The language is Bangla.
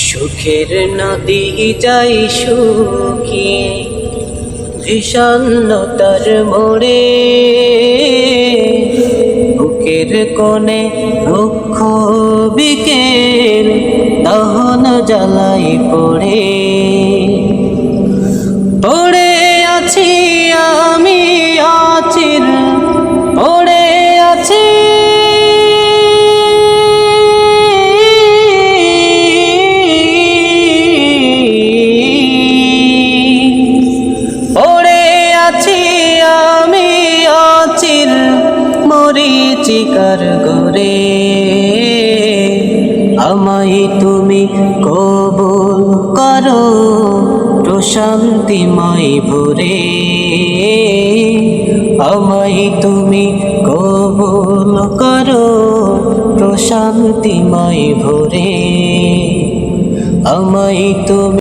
সুখের নদী যাই শুকিয়ে বিষণ্ণতার মোড়ে, বুকের কোণে রুক্ষ বিকেল দহন জ্বালাই পড়ে। পড়ে আছি আমি অচির, পড়ে আছি আমি অচির মরীচিকার গরে। আমায় তুমি কবুল করো প্রশান্তিময় ভোরে, আমায় তুমি কবুল করো প্রশান্তিময় ভোরে, আমায় তুমি